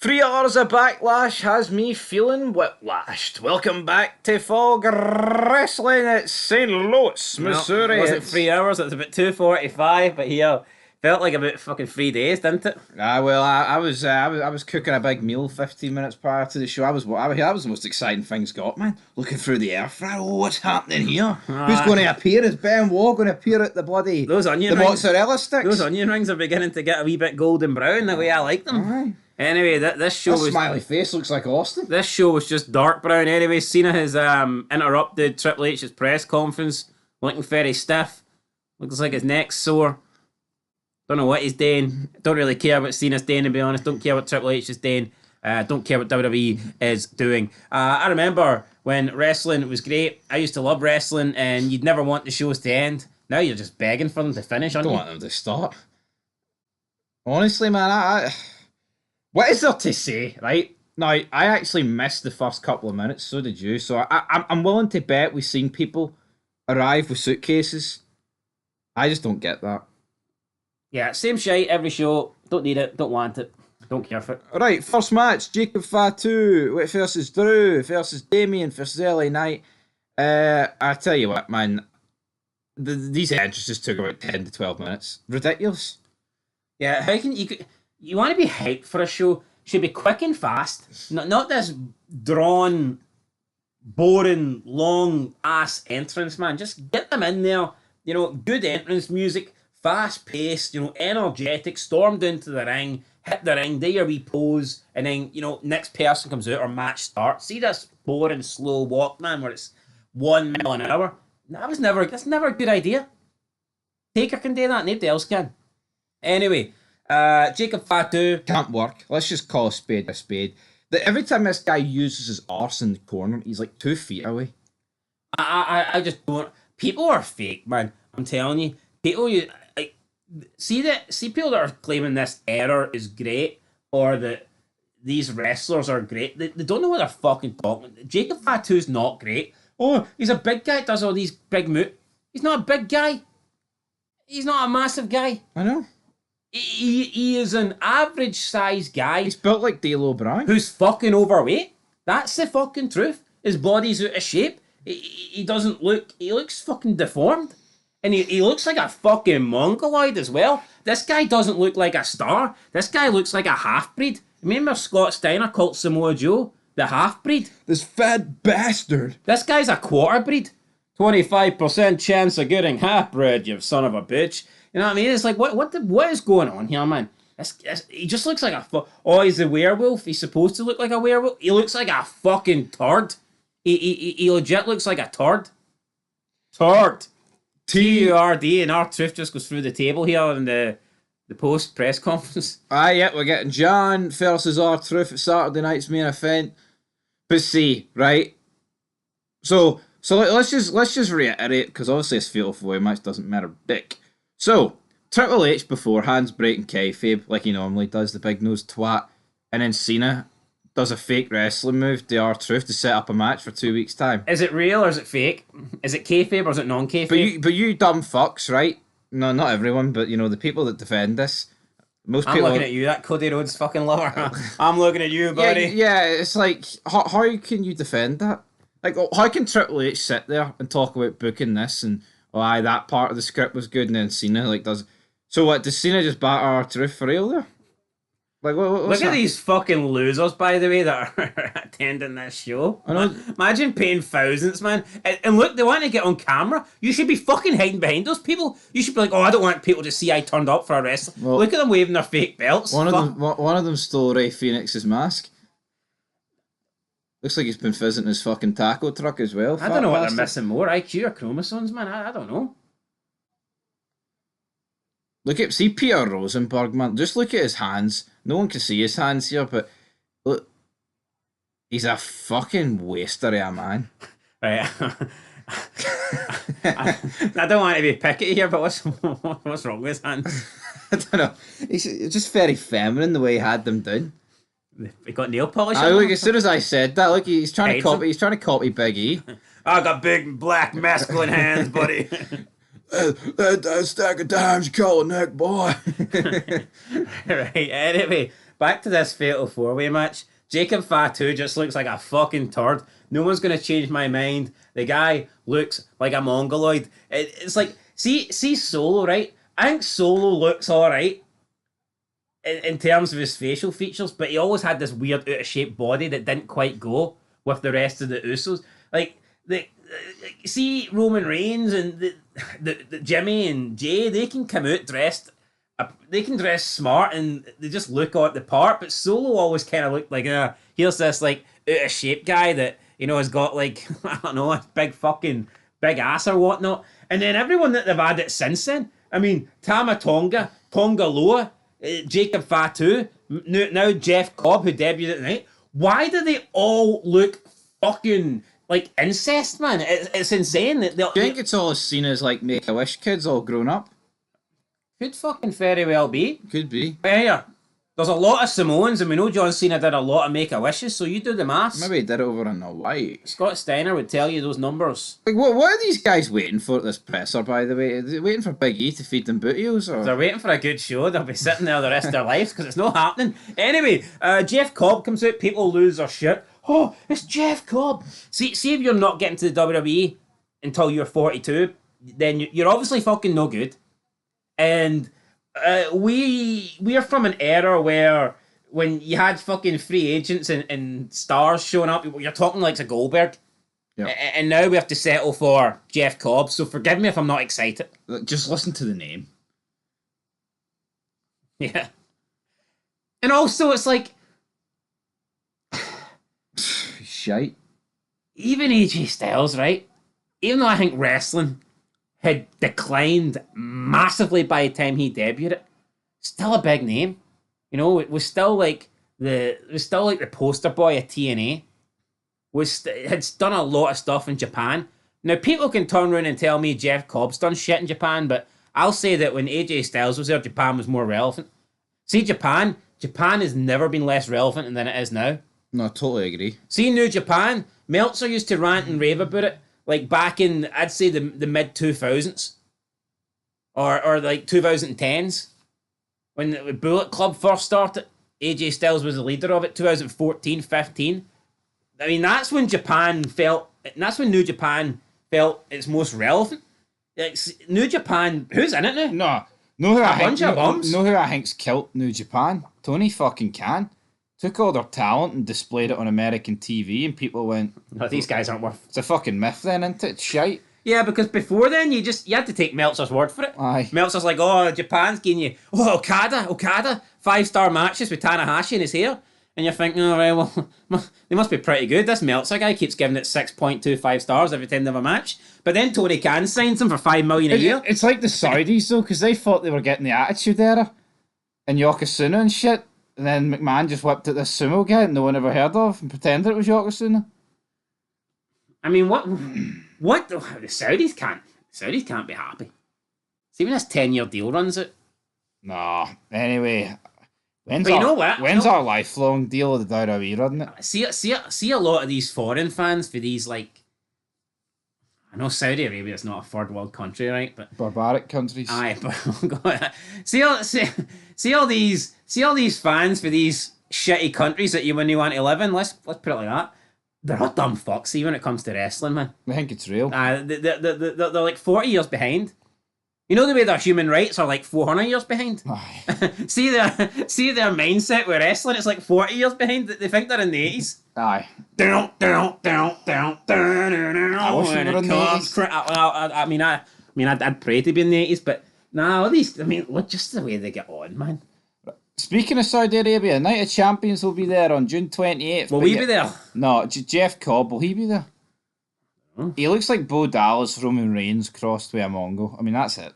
3 hours of Backlash has me feeling whiplashed. Welcome back to Fog Wrestling at St. Louis, No, Missouri. it wasn't 3 hours. It was about 2:45. But here, felt like about fucking 3 days, didn't it? I was cooking a big meal 15 minutes prior to the show. I was the most exciting things got, man. Looking through the air fryer. Oh, what's happening here? Who's going to appear? Is Ben Waugh going to appear at the bloody Those onion the rings. mozzarella sticks? Those onion rings are beginning to get a wee bit golden brown the way I like them. Aye. Anyway, this show That was smiley face looks like Austin. this show was just dark brown. Anyway, Cena has interrupted Triple H's press conference, looking very stiff. Looks like his neck's sore. Don't know what he's doing. Don't really care what Cena's doing, to be honest. Don't care what Triple H is doing. Don't care what WWE is doing. I remember when wrestling was great. I used to love wrestling, and you'd never want the shows to end. Now you're just begging for them to finish, aren't Don't you? want them to start. Honestly, man, what is there to say, right? Now, I actually missed the first couple of minutes, so did you. So I'm willing to bet we've seen people arrive with suitcases. I just don't get that. Yeah, same shite every show. Don't need it. Don't want it. Don't care for it. Right, first match, Jacob Fatu versus Drew versus Damien versus LA Knight. I tell you what, man, these entrances took about 10 to 12 minutes. Ridiculous. Yeah, how can you want to be hyped for a show? Should be quick and fast. Not this drawn, boring, long ass entrance, man. Just get them in there. You know, good entrance music, fast paced. You know, energetic. Storm down to the ring, hit the ring, do your wee pose, and then next person comes out or match starts. See this boring slow walk, man, where it's 1 mile an hour. That's never a good idea. Taker can do that. Nobody else can. Anyway, Jacob Fatu. Can't work. Let's just call a spade a spade. Every time this guy uses his arse in the corner, he's like 2 feet away. I just don't. People are fake, man. I'm telling you. People see people that are claiming this error is great or that these wrestlers are great. They don't know what they're fucking talking. Jacob Fatu's not great. Oh, he's a big guy that does all these big moves. He's not a big guy. He's not a massive guy. I know. He is an average size guy. He's built like D'Lo Brown. Who's fucking overweight. That's the fucking truth. His body's out of shape. He doesn't look. He looks fucking deformed. And he looks like a fucking mongoloid as well. This guy doesn't look like a star. This guy looks like a half-breed. Remember Scott Steiner called Samoa Joe the half-breed? This fat bastard. This guy's a quarter-breed. 25% chance of getting half-bred, you son of a bitch. You know what I mean? It's like, what is going on here, man? He just looks like oh, he's a werewolf. He's supposed to look like a werewolf. He looks like a fucking turd. He legit looks like a turd. Turd. T-U-R-D, and R-Truth just goes through the table here in the post-press conference. Yeah, we're getting John versus R-Truth at Saturday night's main event. But see, right? So let's just reiterate, because obviously this fatal four-way match doesn't matter dick. So, Triple H beforehand's breaking kayfabe like he normally does, the big nose twat, and then Cena does a fake wrestling move to R-Truth to set up a match for 2 weeks' time. Is it real or is it fake? Is it kayfabe or is it non-kayfabe? But you dumb fucks, right? No, not everyone, but the people that defend this, most I'm people. looking at you, that Cody Rhodes fucking lover. I'm looking at you, buddy. Yeah, it's like, how can you defend that? Like, how can Triple H sit there and talk about booking this and, that part of the script was good, and then Cena, does... So what, does Cena just batter R-Truth for real there? Like, Look at these fucking losers, by the way, that are attending this show. I know. Imagine paying thousands, man. And look, they want to get on camera. You should be fucking hiding behind those people. You should be like, I don't want people to see I turned up for a wrestling. Well, look at them waving their fake belts. One of them stole Ray Phoenix's mask. Looks like he's been visiting his fucking taco truck as well. I don't know what they're missing more, IQ or chromosomes, man. I don't know. See Peter Rosenberg, man. Just look at his hands. No one can see his hands here, but look, he's a fucking waster of a man. Right. I don't want to be picky here, but what's wrong with his hands? I don't know. He's just very feminine the way he had them done. He got nail polish. Look, as soon as I said that, look, he's trying to copy. He's trying to copy Big E. I got big black masculine hands, buddy. That stack of dimes you call a neck, boy. Right. Anyway, back to this Fatal 4-Way match. Jacob Fatu just looks like a fucking turd. No one's going to change my mind. The guy looks like a mongoloid. It's like, see Solo, right? I think Solo looks alright in terms of his facial features, but he always had this weird out-of-shape body that didn't quite go with the rest of the Usos. Like, see Roman Reigns and the Jimmy and Jay, they can come out dressed, they can dress smart and they just look at the part, but Solo always kind of looked like, here's this like out-of-shape guy that, you know, has got like, I don't know, a big ass or whatnot. And then everyone that they've added since then, I mean, Tama Tonga Loa, Jacob Fatu, now Jeff Cobb, who debuted at the night. Why do they all look fucking like incest, man? It's insane. I think it's all seen as like Make-A-Wish kids all grown up. Could fucking very well be. Could be. But here, there's a lot of Samoans, and we know John Cena did a lot of Make-A-Wishes, so you do the maths. Maybe he did it over in Hawaii. Scott Steiner would tell you those numbers. Like, what are these guys waiting for at this presser, by the way? Are they waiting for Big E to feed them bootios? Or? They're waiting for a good show. They'll be sitting there the rest of their lives because it's not happening. Anyway, Jeff Cobb comes out. People lose their shit. Oh, it's Jeff Cobb. See if you're not getting to the WWE until you're 42, then you're obviously fucking no good. And we are from an era where when you had fucking free agents and stars showing up, you're talking like a Goldberg. Yep. And now we have to settle for Jeff Cobb, so forgive me if I'm not excited. Just listen to the name. Yeah. And also, it's like... Shite. Even AJ Styles, right? Even though I think wrestling had declined massively by the time he debuted, still a big name. You know, it was still like the poster boy of TNA. Had done a lot of stuff in Japan. Now people can turn around and tell me Jeff Cobb's done shit in Japan, but I'll say that when AJ Styles was there, Japan was more relevant. See, Japan has never been less relevant than it is now. No, I totally agree. See, New Japan, Meltzer used to rant and rave about it, like back in, I'd say, the mid-2000s. Or like 2010s. When the Bullet Club first started, AJ Styles was the leader of it, 2014, 15. I mean, that's when New Japan felt its most relevant. Like, New Japan, who's in it now? No, who a bunch of bums. Know who I think's killed New Japan? Tony fucking Khan. Took all their talent and displayed it on American TV, and people went, "No, these guys aren't worth." It's a fucking myth, then, isn't it? It's shite. Yeah, because before then you had to take Meltzer's word for it. Aye. Meltzer's like, "Oh, Japan's giving you Okada, 5-star matches with Tanahashi in his hair," and you're thinking, "Oh, right, well, they must be pretty good." This Meltzer guy keeps giving it 6.25 stars every time they have a match, but then Tony Khan signs him for $5 million a year. It's like the Saudis though, because they thought they were getting the Attitude Era and Yokozuna and shit. And then McMahon just whipped at this sumo guy that no one ever heard of and pretended it was Yokozuna. I mean, what? The Saudis can't be happy. See when this 10-year deal runs out. No. Anyway, when's our lifelong deal with the WWE running it? See a lot of these foreign fans for these, like, I know Saudi Arabia is not a third world country, right? But barbaric countries. Aye, but see all these fans for these shitty countries that when you want to live in. Let's put it like that. They're all dumb fucks. See when it comes to wrestling, man. I think it's real. They're like 40 years behind. You know the way their human rights are like 400 years behind? Aye. see their mindset with wrestling, it's like 40 years behind. They think they're in the 80s. Aye. I wish we were in the 80s. I mean, I'd pray to be in the 80s, but now these, I mean, look, just the way they get on, man. Speaking of Saudi Arabia, Night of Champions will be there on June 28th. Will we be there? No, Jeff Cobb, will he be there? He looks like Bo Dallas, Roman Reigns crossed with a Mongo. I mean, that's it.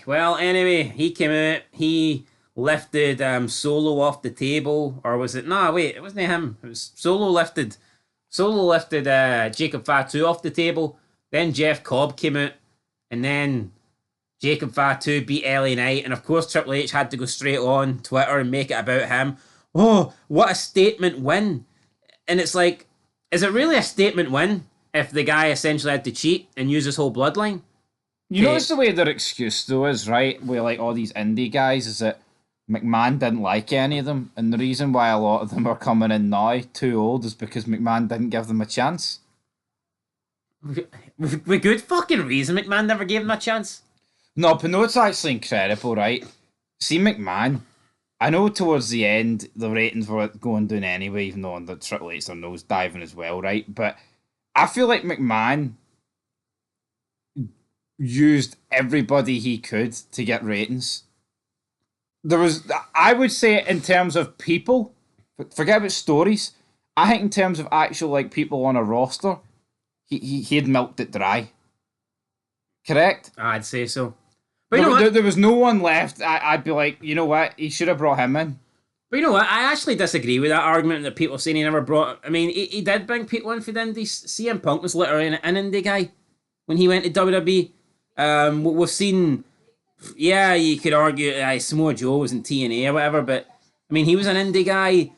Well, anyway, he came out. He lifted Solo off the table. Or was it? No, wait, it wasn't him. It was Solo lifted Jacob Fatu off the table. Then Jeff Cobb came out. And then Jacob Fatu beat LA Knight. And of course, Triple H had to go straight on Twitter and make it about him. Oh, what a statement win. And it's like, is it really a statement win if the guy essentially had to cheat and use his whole bloodline? You notice the way their excuse though is, right? Where like all these indie guys is that McMahon didn't like any of them, and the reason why a lot of them are coming in now too old is because McMahon didn't give them a chance. With good fucking reason, McMahon never gave him a chance. No, but no, it's actually incredible, right? See McMahon. I know towards the end the ratings were going down anyway, even though the Triple H's are nose diving as well, right? But I feel like McMahon used everybody he could to get ratings. I would say, in terms of people, forget about stories. I think in terms of actual like people on a roster, he had milked it dry. Correct? I'd say so. But you know what? There was no one left. I'd be like, you know what? He should have brought him in. But you know what? I actually disagree with that argument that people saying he never brought. I mean, he did bring people in for the Indies. CM Punk was literally an indie guy when he went to WWE. We've seen, yeah, you could argue Samoa Joe was in TNA or whatever, but I mean, he was an indie guy.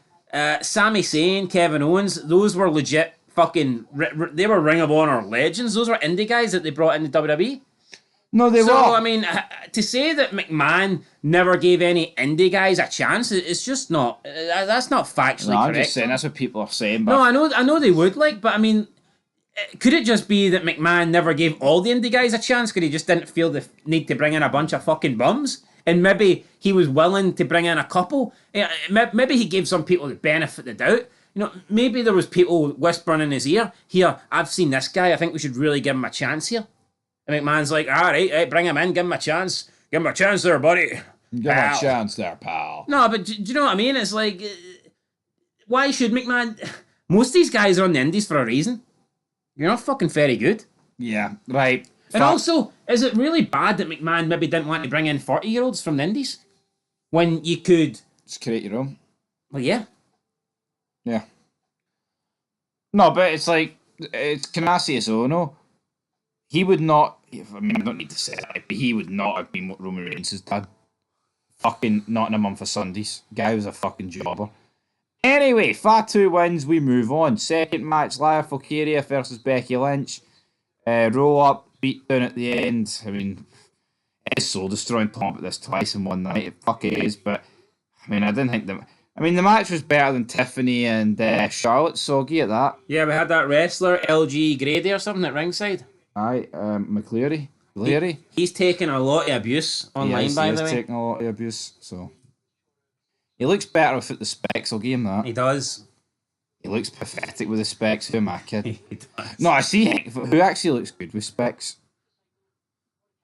Sami Zayn, Kevin Owens, those were legit fucking. They were Ring of Honor legends. Those were indie guys that they brought into WWE. No, they were. So, I mean, to say that McMahon never gave any indie guys a chance, it's just not. That's not factually correct. I'm just saying that's what people are saying. But no, I know they would but I mean, could it just be that McMahon never gave all the indie guys a chance because he just didn't feel the need to bring in a bunch of fucking bums? And maybe he was willing to bring in a couple. Maybe he gave some people the benefit of the doubt. You know, maybe there was people whispering in his ear, "Here, I've seen this guy. I think we should really give him a chance here." And McMahon's like, all right, bring him in, give him a chance. Give him a chance there, buddy. Give him a chance there, pal. No, but do you know what I mean? It's like, why should McMahon... Most of these guys are on the indies for a reason. You're not fucking very good. Yeah, right. And also, is it really bad that McMahon maybe didn't want to bring in 40-year-olds from the indies? When you could... Just create your own. Well, yeah. Yeah. No, but it's like, it's Canasius Ono. He would not, I mean, I don't need to say that, but he would not have been what Roman Reigns' dad. Fucking Nottingham for Sundays. Guy was a fucking jobber. Anyway, Fatu wins, we move on. Second match, Lia Valkyria versus Becky Lynch. Roll up, beat down at the end. I mean, it's soul destroying talking about this twice in one night. It fucking is, but I mean, I didn't think the match was better than Tiffany and Charlotte, soggy at that. Yeah, we had that wrestler, LG Grady or something at ringside. Aye, McCleary. He's taken a lot of abuse online, by the way. He's taking a lot of abuse, so. He looks better without the specs, I'll give him that. He does. He looks pathetic with the specs, who am I kidding? He does. No, I see who actually looks good with specs.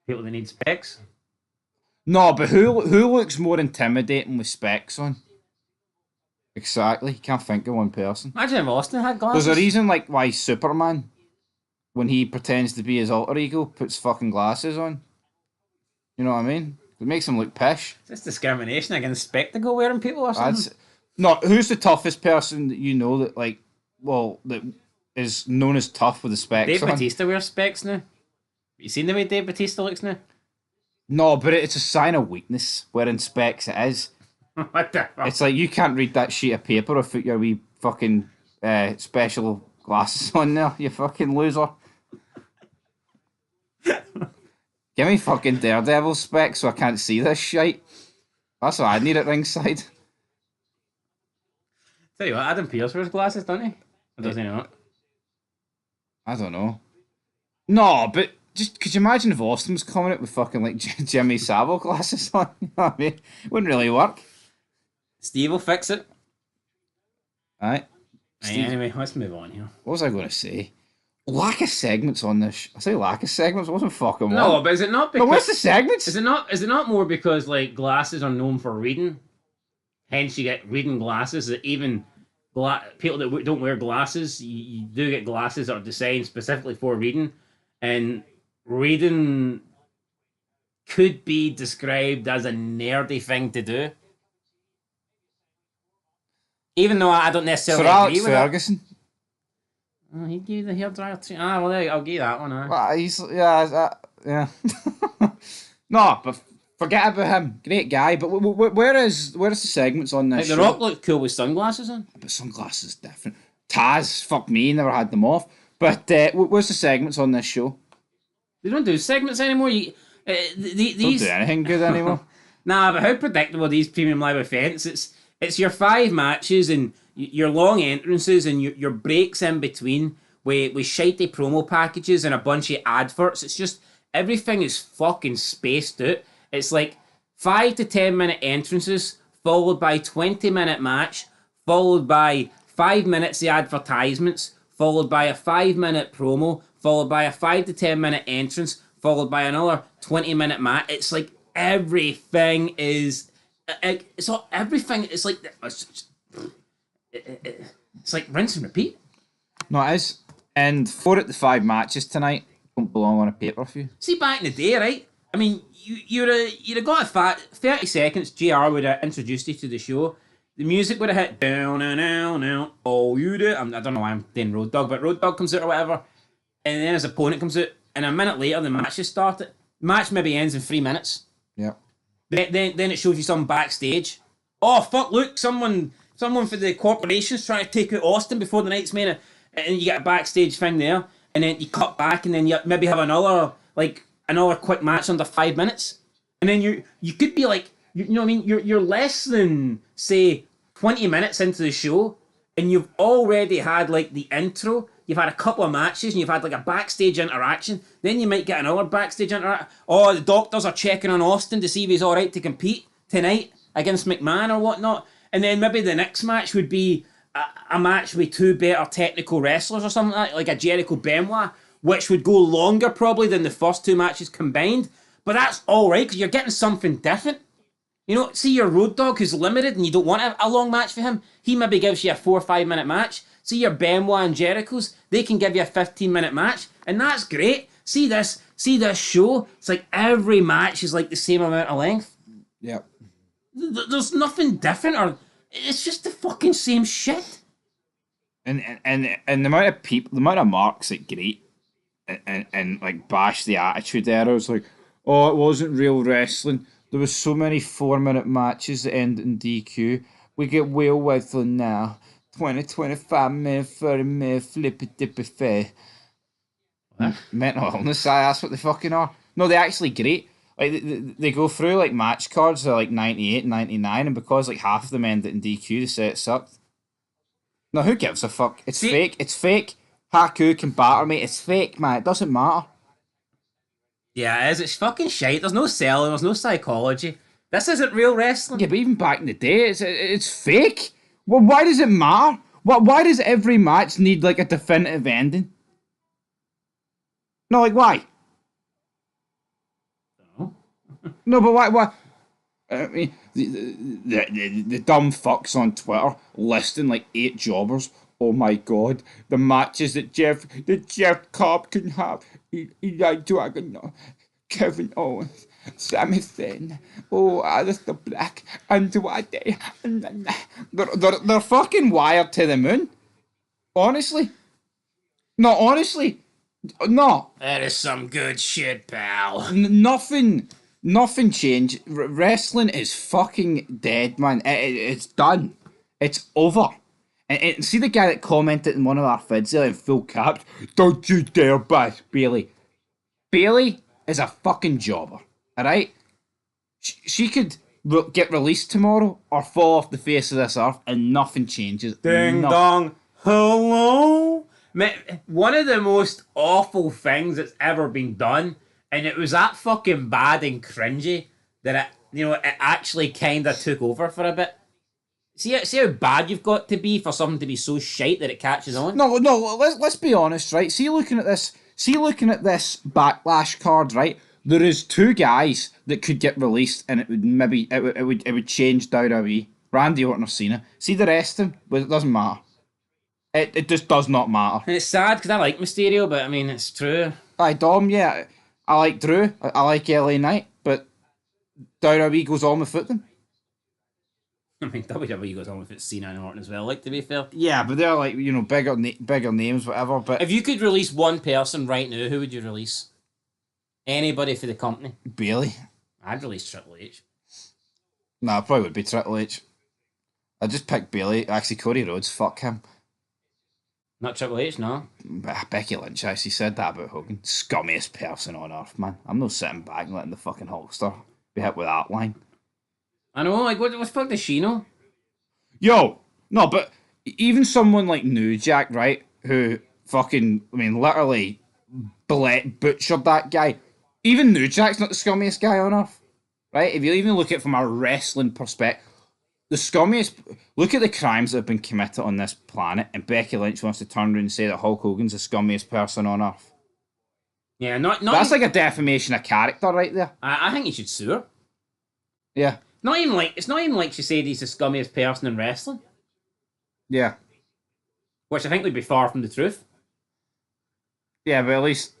People that need specs? No, but who looks more intimidating with specs on? Exactly, can't think of one person. Imagine if Austin had glasses. There's a reason like why Superman, when he pretends to be his alter ego, puts fucking glasses on. You know what I mean? It makes him look pish. Is this discrimination against spectacle wearing people or something? No, who's the toughest person that you know that that is known as tough with the specs Dave on? Bautista wears specs now. You seen the way Dave Bautista looks now? No, but it's a sign of weakness wearing specs, it is. What the fuck? It's like you can't read that sheet of paper without your wee fucking special glasses on there, you fucking loser. Give me fucking Daredevil specs so I can't see this shite. That's what I need at ringside. Tell you what, Adam Pearce wears glasses, don't he? Or does he not? I don't know. No, but just could you imagine if Austin was coming out with fucking like Jimmy Savile glasses on? You know what I mean? It wouldn't really work. Steve will fix it. Alright. Anyway, let's move on here. What was I going to say? Lack of segments on this. I say lack of segments. It wasn't fucking No, one. but is it not because... But what's the segments? Is it not more because, like, glasses are known for reading? Hence, you get reading glasses that even people that don't wear glasses, you do get glasses that are designed specifically for reading. And reading could be described as a nerdy thing to do. Even though I don't necessarily Sir Alex agree with Ferguson. Oh, he gave the hairdryer too. Well, there, I'll give that one. Well, yeah. No, but forget about him. Great guy, but where is the segments on this? Like, The Rock looked cool with sunglasses on. But sunglasses different. Taz, fuck me, never had them off. But where's the segments on this show? They don't do segments anymore. These Don't do anything good anymore. Nah, but how predictable are these premium live events? It's your 5 matches and your long entrances and your breaks in between with shitey promo packages and a bunch of adverts. It's just everything is fucking spaced out. It's like 5 to 10 minute entrances followed by 20-minute match, followed by 5 minutes of advertisements, followed by a 5 minute promo, followed by a 5 to 10 minute entrance, followed by another 20-minute match. It's like everything is. It's all everything. It's like it's like rinse and repeat. No, it is. And 4 out of 5 matches tonight don't belong on a pay-per-view. See, back in the day, right? I mean, you'd have got a fat 30 seconds. JR would have introduced you to the show. The music would have hit down and down, down. Oh, you do. I don't know why I'm doing Road Dogg, but Road Dogg comes out or whatever, and then his opponent comes out, and a minute later the match has started. The match maybe ends in 3 minutes. Yeah. Then it shows you some backstage. Oh fuck! Look, someone for the corporation's trying to take out Austin before the night's main, and you get a backstage thing there, and then you cut back, and then you maybe have another quick match under 5 minutes, and then you could be like, you know what I mean? You're less than say 20 minutes into the show, and you've already had like the intro. You've had a couple of matches, and you've had like a backstage interaction. Then you might get another backstage interaction. Oh, the doctors are checking on Austin to see if he's all right to compete tonight against McMahon or whatnot. And then maybe the next match would be a match with 2 better technical wrestlers or something like a Jericho Benoit, which would go longer probably than the first 2 matches combined. But that's all right because you're getting something different. You know, see your Road Dogg who's limited and you don't want a long match for him. He maybe gives you a 4 or 5 minute match. See your Benoit and Jericho's, they can give you a 15-minute match, and that's great. See this show. It's like every match is like the same amount of length. Yep. There's nothing different, or it's just the fucking same shit. And the amount of people, the amount of marks that great and like bash the Attitude Era. It's like, oh, it wasn't real wrestling. There was so many 4-minute matches that end in DQ. We get whale whistling now. 20, 25 minute, 30 minute, flippy dippy fair. Mental illness, that's what they fucking are. No, they're actually great. Like they go through like match cards that are like 98, 99, and because like half of them end in DQ, they say it sucked. No, who gives a fuck? It's fake. It's fake. Haku can batter me. It's fake, man. It doesn't matter. Yeah, it is. It's fucking shite. There's no selling. There's no psychology. This isn't real wrestling. Yeah, but even back in the day, it's fake. Well, why does it matter? Why does every match need like a definitive ending? No, like why? No, but why? I mean, the dumb fucks on Twitter listing like 8 jobbers. Oh my god, the matches that Jeff Cobb can have. Eli Dragon, Kevin Owens, Sami Zayn, Alistair Black, Andrade. They're fucking wired to the moon. Honestly. No, honestly. No. That is some good shit, pal. Nothing changed. Wrestling is fucking dead, man. It's done. It's over. And see the guy that commented in one of our vids there in full caps, "Don't you dare bash Bailey." Bailey is a fucking jobber, alright? She could get released tomorrow or fall off the face of this earth and nothing changes. Ding dong. Hello? One of the most awful things that's ever been done, and it was that fucking bad and cringy that it actually kind of took over for a bit. See how bad you've got to be for something to be so shite that it catches on? No, let's be honest, right? See looking at this Backlash card, right? There is 2 guys that could get released and it would change WWE. Randy Orton or Cena. See the rest of them, but it doesn't matter. It just does not matter. And it's sad because I like Mysterio, but I mean, it's true. Aye, Dom, yeah. I like Drew. I like LA Knight, but WWE goes on without them. I mean, WWE goes on with it, Cena and Orton as well, like, to be fair. Yeah, but they're like, bigger names, whatever. But if you could release one person right now, who would you release? Anybody for the company? Bailey. I'd release Triple H. Nah, it probably would be Triple H. I'd just pick Bailey. Actually, Cody Rhodes, fuck him. Not Triple H, no. Becky Lynch actually said that about Hogan. Scummiest person on earth, man. I'm not sitting back and letting the fucking Hulkster be hit with that line. I know, like, what the fuck does she know? Yo, no, but even someone like New Jack, right, who fucking, I mean, literally butchered that guy. Even New Jack's not the scummiest guy on earth, right? If you even look at it from a wrestling perspective, the scummiest. Look at the crimes that have been committed on this planet, and Becky Lynch wants to turn around and say that Hulk Hogan's the scummiest person on earth. Yeah, not That's even. like a defamation of character right there. I think you should sue her. Yeah, Not even like it's not even like she said he's the scummiest person in wrestling, yeah, which I think would be far from the truth. yeah. But at least,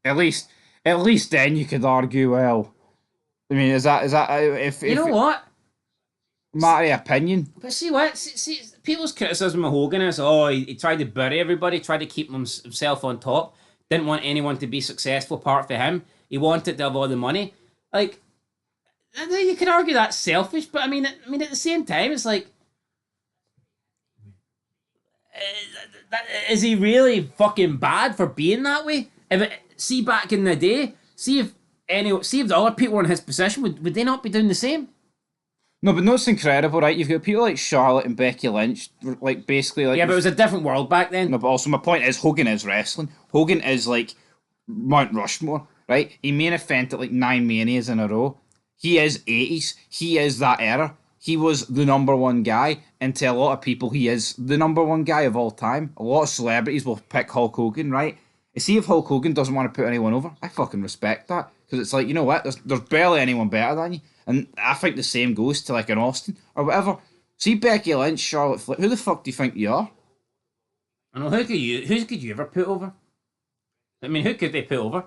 at least then you could argue. Well, I mean, is that You if know what? matter of opinion? But see what? See, people's criticism of Hogan is, oh, he tried to bury everybody, tried to keep himself on top, didn't want anyone to be successful apart from him. He wanted to have all the money. Like, you could argue that's selfish, but I mean, at the same time, it's like, is he really fucking bad for being that way? See back in the day, see if the other people were in his position, would they not be doing the same? No, but no, it's incredible, right? You've got people like Charlotte and Becky Lynch, like basically like Yeah, but it was a different world back then. no, but also my point is Hogan is wrestling. Hogan is like Mount Rushmore, right? He main evented like 9 manias in a row. He is 80s. He is that era. He was the number one guy, and to a lot of people, he is the number one guy of all time. A lot of celebrities will pick Hulk Hogan, right? You see, if Hulk Hogan doesn't want to put anyone over, I fucking respect that. Because it's like, you know what? There's barely anyone better than you. And I think the same goes to like an Austin or whatever. See Becky Lynch, Charlotte Flair. Who the fuck do you think you are? I know who could you ever put over? I mean, who could they put over?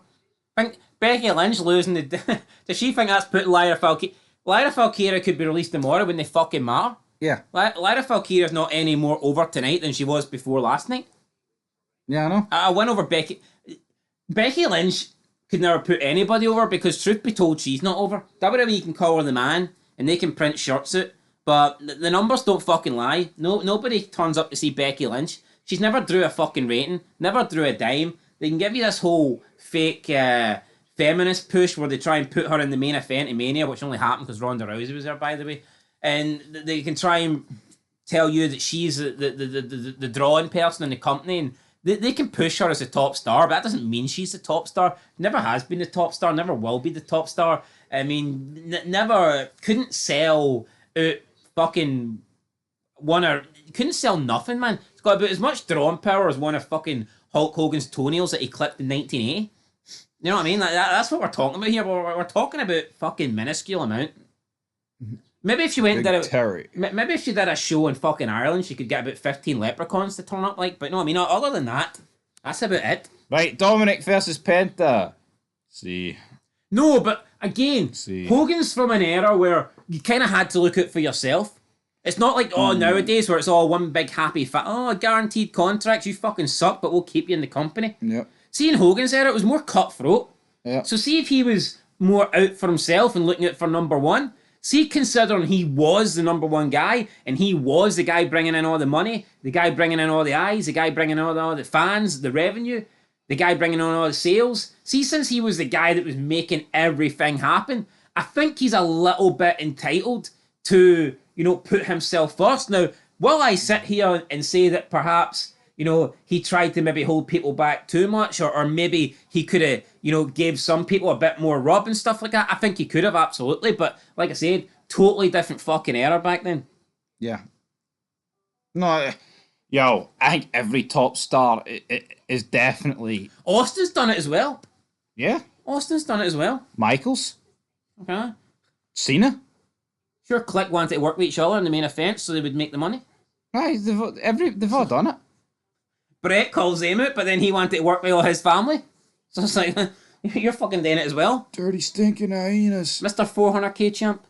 Think Becky Lynch losing the. Does she think that's putting Lyra Valkyria? Lyra Valkyria could be released tomorrow when they fucking matter. Yeah. Lyra Valkyria's not any more over tonight than she was before last night. Yeah, I know. I went over Becky. Becky Lynch could never put anybody over because, truth be told, she's not over. WWE can call her the man and they can print shirts out, but the numbers don't fucking lie. Nobody turns up to see Becky Lynch. She's never drew a fucking rating, never drew a dime. They can give you this whole fake feminist push where they try and put her in the main event in Mania, which only happened because Ronda Rousey was there, by the way. And they can try and tell you that she's the drawing person in the company, and they can push her as a top star, but that doesn't mean she's the top star. Never has been the top star, never will be the top star. I mean, never couldn't sell fucking one or couldn't sell nothing, man. It's got about as much drawing power as one of fucking Hulk Hogan's toenails that he clipped in 1980. You know what I mean? Like that's what we're talking about here. We're talking about fucking minuscule amount. Maybe if she went and did Terry. maybe if she did a show in fucking Ireland, she could get about 15 leprechauns to turn up. Like, but no, I mean, other than that, that's about it. Right, Dominic versus Penta. See. No, but again, See. Hogan's from an era where you kind of had to look out for yourself. It's not like nowadays where it's all one big happy guaranteed contracts. You fucking suck, but we'll keep you in the company. Yep. See, in Hogan's era, it was more cutthroat. Yeah. So see if he was more out for himself and looking out for number one. See, considering he was the number one guy and he was the guy bringing in all the money, the guy bringing in all the eyes, the guy bringing in all the fans, the revenue, the guy bringing in all the sales. See, since he was the guy that was making everything happen, I think he's a little bit entitled to, put himself first. Now, will I sit here and say that perhaps, he tried to maybe hold people back too much, or maybe he could have, gave some people a bit more rub and stuff like that? I think he could have, absolutely. But like I said, totally different fucking era back then. Yeah. No, yo, I think every top star is definitely. Austin's done it as well. Yeah. Austin's done it as well. Michaels. Okay. Cena. Sure, Click wanted to work with each other in the main event so they would make the money. Right, they've all done it. Brett calls him out, but then he wanted to work with all his family. So it's like, you're fucking doing it as well. Dirty stinking hyenas. Mr. 400k champ.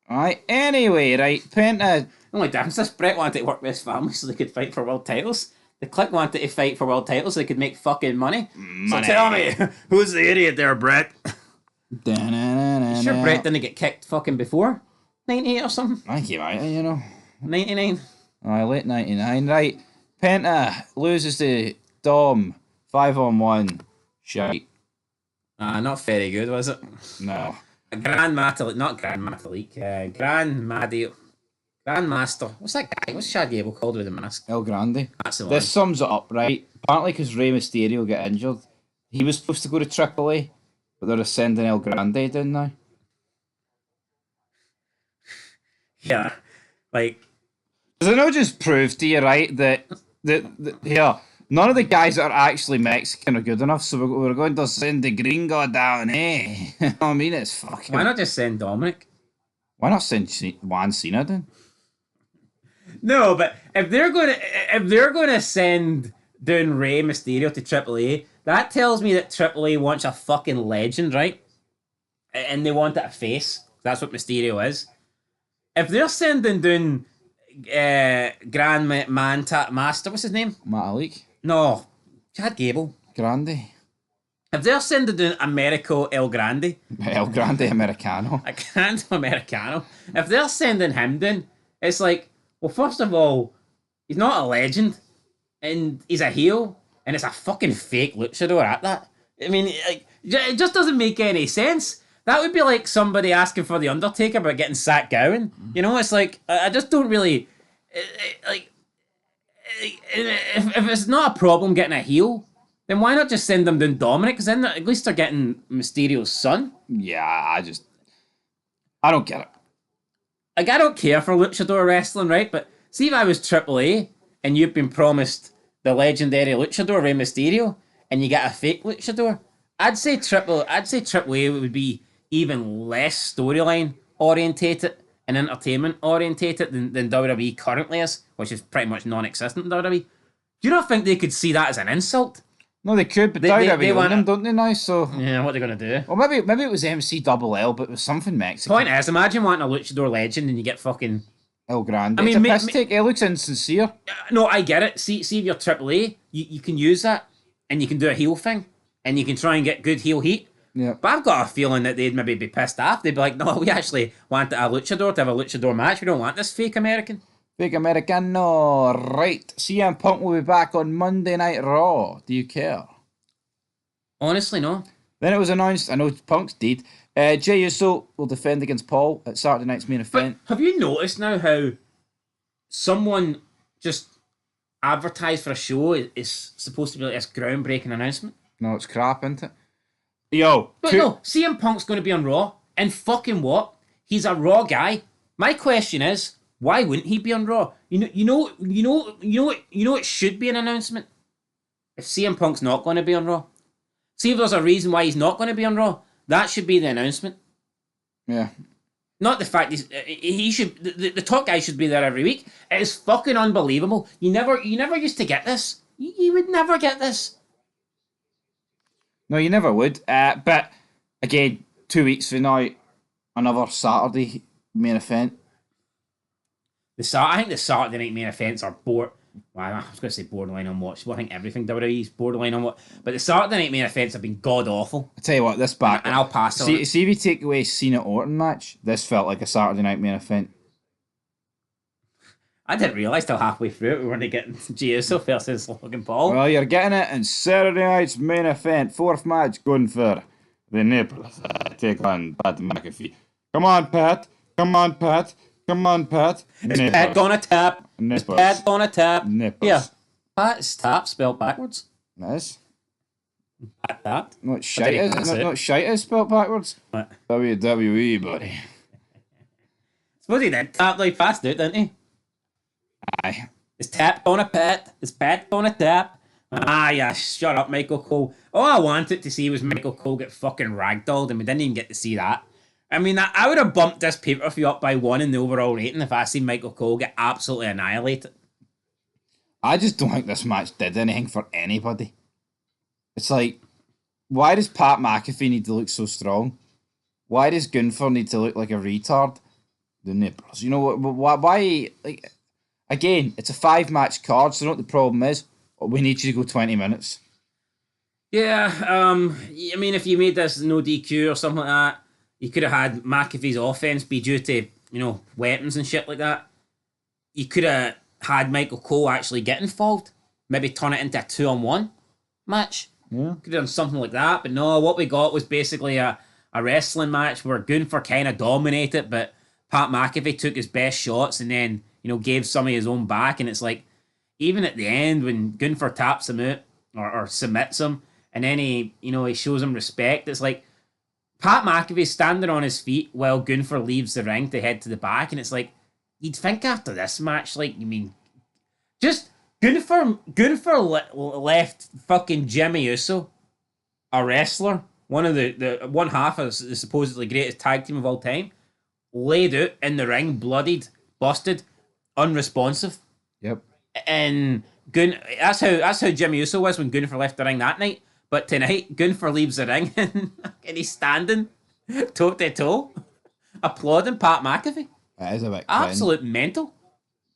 Alright, anyway, right, Penta. The only difference is Brett wanted to work with his family so they could fight for world titles. The Click wanted to fight for world titles so they could make fucking money. So tell me, who's the idiot there, Brett? You sure Brett didn't get kicked fucking before? 98 or something? Thank you, mate, 99? Alright, late 99, right. Penta loses to Dom 5-on-1. Shite. Not very good, was it? No. Grandmaster. What's that guy? What's Chad Gable called with the mask? El Grande. That's the one. This sums it up, right? Apparently, because Rey Mysterio got injured, he was supposed to go to AAA, but they're sending El Grande down now. Yeah, like. Does it not just prove to you, right, that none of the guys that are actually Mexican are good enough, so we're going to send the gringo down, eh? I mean, it's fucking... Why not just send Dominic? Why not send Juan Cena then? No, but if they're gonna send down Rey Mysterio to AAA, that tells me that AAA wants a fucking legend, right? And they want it a face. That's what Mysterio is. If they're sending down Master, what's his name? Matt Malik? No, Chad Gable. Grande? If they're sending down Americo El Grande, El Grande Americano. a Grande Americano, if they're sending him down, it's like, well, first of all, he's not a legend, and he's a heel, and it's a fucking fake luchador at that. I mean, like, it just doesn't make any sense. That would be like somebody asking for the Undertaker but getting Zach Gowen. You know, it's like, I just don't really like. If it's not a problem getting a heel, then why not just send them down Dominic? Because then at least they're getting Mysterio's son. Yeah, I don't get it. Like, I don't care for luchador wrestling, right? But see if I was AAA and you've been promised the legendary luchador Rey Mysterio, and you get a fake luchador, I'd say AAA would be even less storyline orientated and entertainment orientated than WWE currently is, which is pretty much non-existent in WWE. Do you not think they could see that as an insult? No, they could, but WWE own them, don't they now? So yeah, what are they gonna do? Well, maybe it was MCLL, but it was something Mexican. Point is, imagine wanting a luchador legend and you get fucking El Grande. I mean, it's a piss take. It looks insincere. No, I get it. See if you're AAA, you can use that, and you can do a heel thing, and you can try and get good heel heat. Yeah. But I've got a feeling that they'd maybe be pissed off. They'd be like, no, we actually want a luchador to have a luchador match. We don't want this fake American. Fake Americano. Right. CM Punk will be back on Monday Night Raw. Do you care? Honestly, no. Then it was announced, I know Punk's dead, Jey Uso will defend against Paul at Saturday night's main event. But have you noticed now how someone just advertised for a show is supposed to be like this groundbreaking announcement? No, it's crap, isn't it? Yo. But no, CM Punk's going to be on Raw, and fucking what? He's a Raw guy. My question is, why wouldn't he be on Raw? You know, it should be an announcement. If CM Punk's not going to be on Raw, see if there's a reason why he's not going to be on Raw. That should be the announcement. Yeah. Not the fact he should. The top guy should be there every week. It is fucking unbelievable. You never used to get this. You would never get this. No, you never would. But again, 2 weeks from now, another Saturday main event. I think the Saturday night main events are Well, I was going to say borderline unwatchable. I think everything WWE is borderline unwatchable. But the Saturday night main events have been god awful. I tell you what, this back. And I'll pass on it. See if you take away Cena Orton match, this felt like a Saturday night main event. I didn't realise till halfway through it we weren't getting Jey Uso versus Logan Paul. Well, you're getting it in Saturday night's main event. Fourth match going for the Nipples. Take on Pat McAfee. Come on, Pat. Come on, Pat. Come on, Pat. Is Pat gonna tap? Nipples. Is Pat gonna tap? Nipples. Yeah. Pat is tap spelled backwards. Nice. Pat tap. Not shite. Not shite is spelled backwards. What? WWE, buddy. Suppose he did tap like fast out, didn't he? Aye. Is tap gonna Pat? Is Pat gonna tap? Yeah, shut up, Michael Cole. All I wanted to see was Michael Cole get fucking ragdolled, and we didn't even get to see that. I mean, I would have bumped this pay-per-view up by 1 in the overall rating if I seen Michael Cole get absolutely annihilated. I just don't think this match did anything for anybody. It's like, why does Pat McAfee need to look so strong? Why does Gunther need to look like a retard? The Nipples. You know, why? Like, again, it's a 5-match card, so you know what the problem is? We need you to go 20 minutes. Yeah, I mean, if you made this no DQ or something like that, you could have had McAfee's offense be due to, weapons and shit like that. You could have had Michael Cole actually get involved. Maybe turn it into a 2-on-1 match. Yeah. Could have done something like that. But no, what we got was basically a a wrestling match where Gunther kind of dominated, but Pat McAfee took his best shots and then, gave some of his own back. And it's like, even at the end when Gunther taps him out or submits him, and then he shows him respect, it's like Pat McAfee standing on his feet while Gunther leaves the ring to head to the back. And it's like, you'd think after this match, like, just Gunther left fucking Jimmy Uso, a wrestler, one of the one half of the supposedly greatest tag team of all time, laid out in the ring, bloodied, busted, unresponsive. Yep. And that's how Jimmy Uso was when Gunther left the ring that night. But tonight, Gunther leaves the ring and he's standing toe to toe, applauding Pat McAfee. It is a bit cringe. Absolute mental.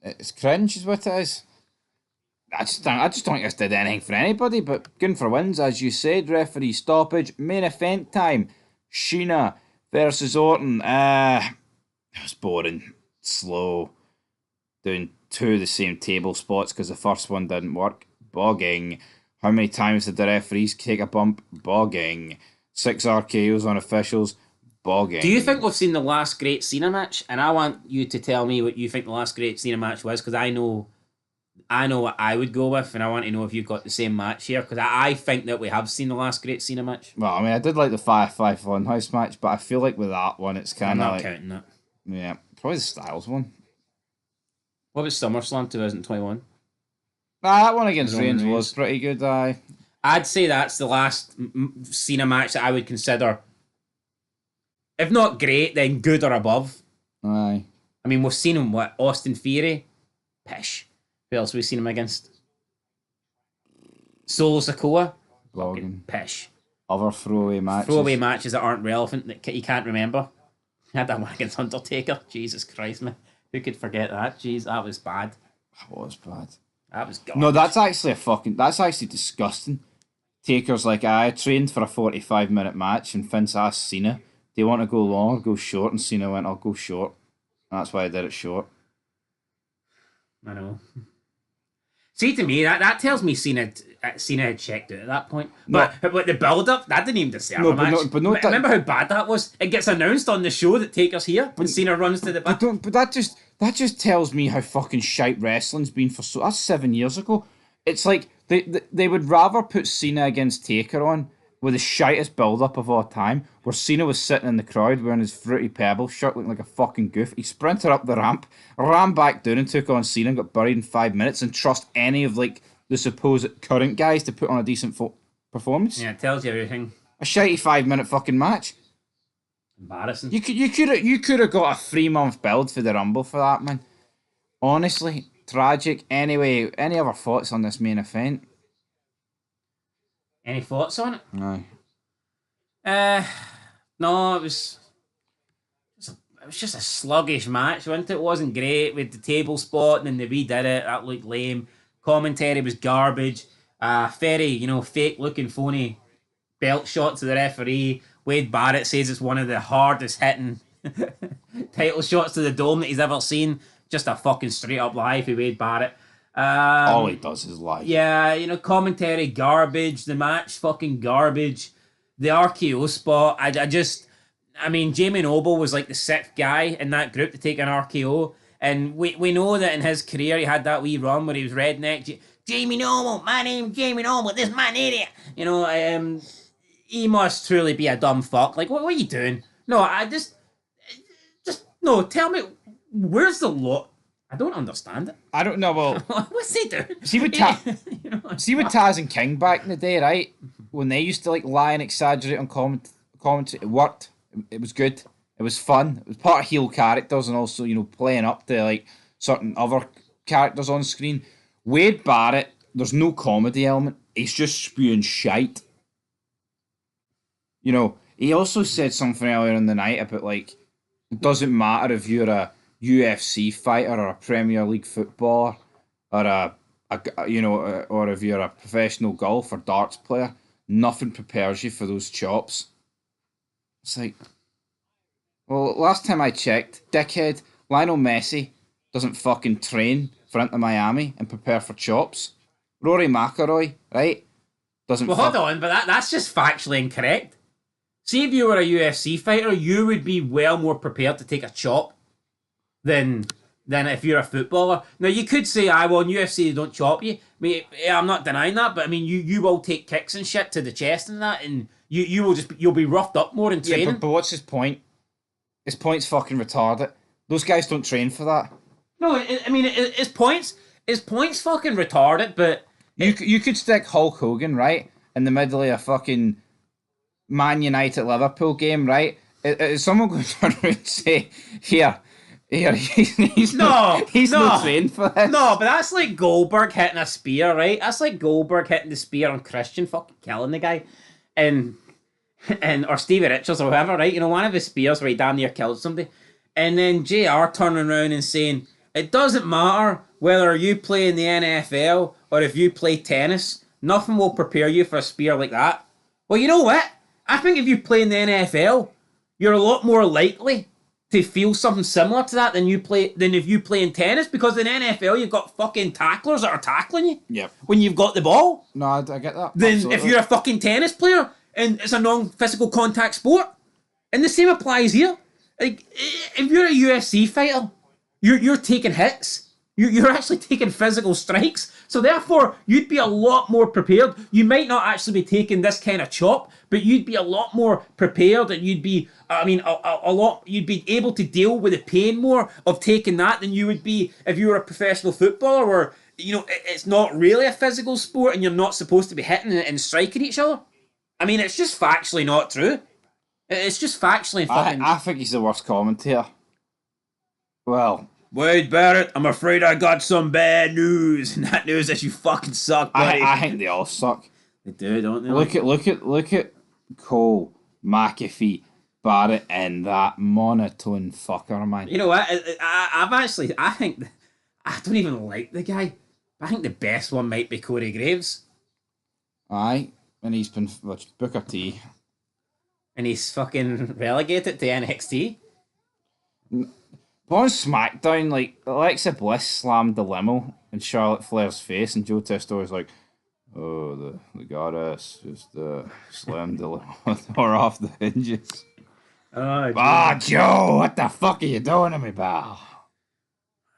It's cringe is what it is. I just don't think this did anything for anybody, but Gunther wins, as you said. Referee stoppage. Main event time. Cena versus Orton. It was boring. Slow. Doing two of the same table spots because the first one didn't work. Bogging. How many times did the referees take a bump? Bogging. 6 RKOs on officials. Bogging. Do you think we've seen the last great Cena match? And I want you to tell me what you think the last great Cena match was, because I know what I would go with, and I want to know if you've got the same match here, because I think that we have seen the last great Cena match. Well, I mean, I did like the 5-5 Funhouse match, but I feel like with that one, it's kind of I'm not like... counting that. Yeah, probably the Styles one. What was SummerSlam 2021? That one against Reigns was pretty good, aye. I'd say that's the last Cena match that I would consider, if not great, then good or above. Aye. I mean, we've seen him, Austin Theory? Pish. Who else have we seen him against? Solo Sikoa? Fucking pish. Other throwaway matches. Throwaway matches that aren't relevant, that you can't remember. He had that one against Undertaker. Jesus Christ, man. Who could forget that? Jeez, that was bad. That was bad. That was garbage. No, that's actually disgusting. Taker's like, I trained for a 45-minute match, and Vince asked Cena, do you want to go long or go short? And Cena went, I'll go short. And that's why I did it short. I know. See, to me, that tells me Cena had checked out at that point. But the build-up, that didn't even deserve a match. Remember how bad that was? It gets announced on the show that Taker's here, and Cena runs to the back. But that just tells me how fucking shite wrestling's been for that's 7 years ago. It's like they would rather put Cena against Taker on with the shitest build-up of all time, where Cena was sitting in the crowd wearing his Fruity Pebbles shirt looking like a fucking goof. He sprinted up the ramp, ran back down and took on Cena and got buried in 5 minutes, and trust any of like the supposed current guys to put on a decent performance. Yeah, it tells you everything. A shitey 5-minute fucking match. Embarrassing. You could have got a 3-month build for the Rumble for that, man. Honestly, tragic. Anyway, any other thoughts on this main event? Any thoughts on it? No. No, it was just a sluggish match, wasn't it? It wasn't great with the table spot, and then they redid it. That looked lame. Commentary was garbage. Very, fake looking phony belt shot to the referee. Wade Barrett says it's one of the hardest hitting title shots to the dome that he's ever seen. Just a fucking straight up lie for Wade Barrett. All he does is lie. Yeah, commentary garbage. The match fucking garbage. The RKO spot, I mean, Jamie Noble was like the 6th guy in that group to take an RKO. And we know that in his career he had that wee run where he was redneck. Jamie Noble, my name's Jamie Noble, this is my idiot. He must truly be a dumb fuck. Like, what are you doing? No, no, tell me, where's the law? I don't understand it. I don't know, well... What's he doing? See with Taz and King back in the day, right? When they used to like lie and exaggerate on commentary, it worked. It was good. It was fun. It was part of heel characters and also, playing up to like certain other characters on screen. Wade Barrett, there's no comedy element. He's just spewing shite. He also said something earlier in the night about like, it doesn't matter if you're a UFC fighter or a Premier League footballer or or if you're a professional golf or darts player, nothing prepares you for those chops. It's like, well, last time I checked, dickhead, Lionel Messi doesn't fucking train for Inter Miami and prepare for chops. Rory McIlroy, right? Hold on, but that's just factually incorrect. See if you were a UFC fighter, you would be well more prepared to take a chop than if you're a footballer. Now you could say, "I well in UFC they don't chop you." I mean, yeah, I'm not denying that, but I mean, you will take kicks and shit to the chest and that, and you'll be roughed up more in training. Yeah, but what's his point? His point's fucking retarded. Those guys don't train for that. No, I mean his points fucking retarded, but You could stick Hulk Hogan right in the middle of a fucking Man United Liverpool game, right? Is someone going to turn around and say, here, he's not trained for this. No, but that's like Goldberg hitting a spear, right? That's like Goldberg hitting the spear on Christian, fucking killing the guy, and or Stevie Richards or whoever, right? You know, one of his spears where he damn near killed somebody, and then JR turning around and saying, it doesn't matter whether you play in the NFL or if you play tennis, nothing will prepare you for a spear like that. Well, you know what? I think if you play in the NFL, you're a lot more likely to feel something similar to that than if you play in tennis, because in NFL you've got fucking tacklers that are tackling you. Yep. When you've got the ball. No, I get that. Then Absolutely. if you're a fucking tennis player and it's a non-physical contact sport, and the same applies here. Like if you're a UFC fighter, you're taking hits. You're actually taking physical strikes. So therefore, you'd be a lot more prepared. You might not actually be taking this kind of chop, but you'd be a lot more prepared, and you'd be, you'd be able to deal with the pain more of taking that than you would be if you were a professional footballer where, you know, it's not really a physical sport and you're not supposed to be hitting and striking each other. I mean, it's just factually not true. It's just factually fucking... I think he's the worst commentator. Well... Wade Barrett, I'm afraid I got some bad news. And that news is you fucking suck, buddy. I think they all suck. They do, don't they? Look at Cole, McAfee, Barrett, and that monotone fucker, man. You know what? I think, I don't even like the guy. I think the best one might be Corey Graves. Aye, and he's been Booker T. And he's fucking relegated to NXT. But on SmackDown, like, Alexa Bliss slammed the limo in Charlotte Flair's face, and Joe Testo's like, oh, the goddess just slammed the limo door off the hinges. Joe, what the fuck are you doing to me, pal?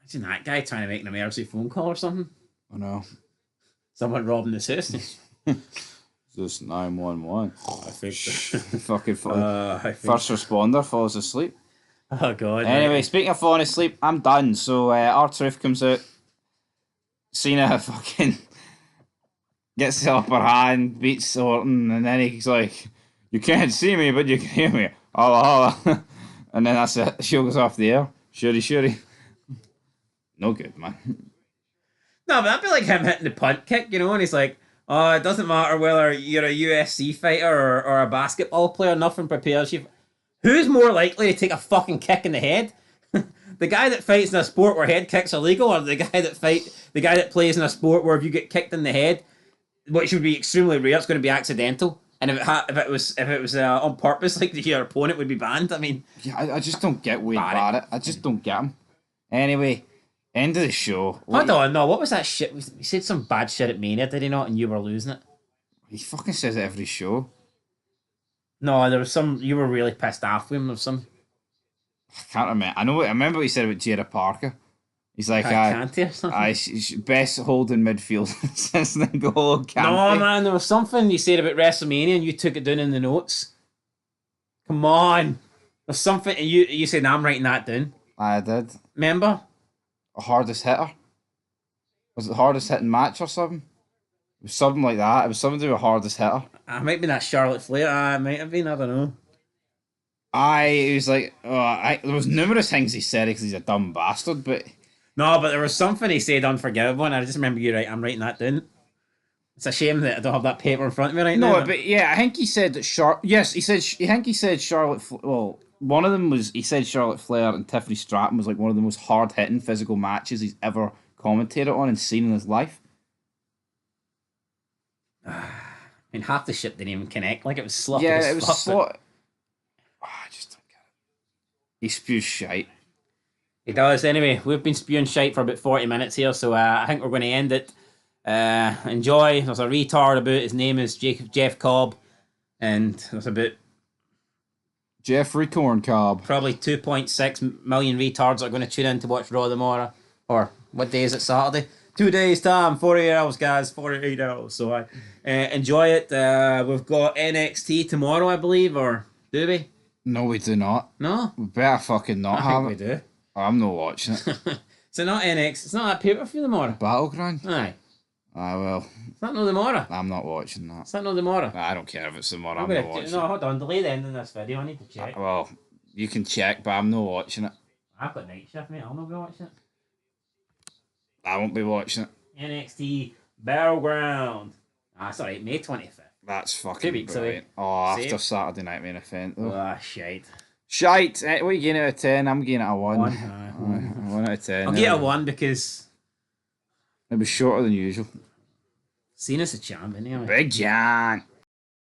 Imagine that guy trying to make an emergency phone call or something. I know. Someone robbing the system. This 911. I think fucking first responder falls asleep. Oh god. Anyway, man. Speaking of falling asleep, I'm done. So R-Truth comes out. Cena fucking gets the upper hand, beats Orton, and then he's like, "You can't see me, but you can hear me." Holla holla. And then that's it. The show goes off the air. Shuri. No good, man. No, but that'd be like him hitting the punt kick, you know, and he's like, oh, it doesn't matter whether you're a UFC fighter or a basketball player, nothing prepares you. Who's more likely to take a fucking kick in the head? The guy that fights in a sport where head kicks are legal, or the guy that plays in a sport where if you get kicked in the head, which would be extremely rare, it's going to be accidental. And if it was on purpose, like your opponent would be banned. I mean, yeah, I just don't get Wade Barrett. I just don't get him. Anyway, end of the show. Hold on, no, what was that shit? He said some bad shit at Mania, did he not? And you were losing it. He fucking says it every show. No, there was some. You were really pissed off with him. Of some. I can't remember. I remember what he said about Jada Parker. He's like, she's best holding midfield since the goal of Canty. No, man, there was something you said about WrestleMania and you took it down in the notes. Come on. There's something, and you said, I'm writing that down. I did. Remember? A hardest hitter? Was it the hardest hitting match or something? It was something like that. It was something to do with hardest hitter. It might be that Charlotte Flair. It might have been, I don't know. He was like, there was numerous things he said because he's a dumb bastard, but... No, but there was something he said unforgivable, and I just remember I'm writing that down. It's a shame that I don't have that paper in front of me right now. No, but yeah, I think he said that he said Charlotte... Well, one of them was, he said Charlotte Flair and Tiffany Stratton was like one of the most hard-hitting physical matches he's ever commentated on and seen in his life. I mean, half the shit didn't even connect. Like, it was sloppy. Yeah, it was sloppy. I just don't get it. He spews shite. He does. Anyway, we've been spewing shite for about 40 minutes here, so I think we're going to end it. Enjoy. There's a retard about, his name is Jeff Cobb, and there's about Jeffrey Corncob. Probably 2.6 million retards are going to tune in to watch Raw tomorrow. Or what day is it? Saturday? 2 days time, 48 hours, guys. 48 hours. So I enjoy it. We've got NXT tomorrow, I believe, or do we? No, we do not. No? We better fucking not I have think it. we do. I'm not watching it. So not NXT. It's not that pay-per-view tomorrow. Battleground? Aye. Well, It's not no tomorrow. I'm not watching that. It's not no tomorrow. I don't care if it's tomorrow. I'm I'm not gonna watching no, it. hold on. Delay the end of this video. I need to check. Well, you can check, but I'm not watching it. I've got night shift, mate. I'll not be watching it. I won't be watching it. NXT Battleground. That's alright. May 25th. That's fucking 2 weeks away. brilliant. Oh, after Same. Saturday night main event, though. Ah, shite. Shite. What are you getting out of 10? I'm getting it a 1. 1. 1 out of 10. I'll get a 1 because It was shorter than usual. Cena's a champ, anyway. Big John.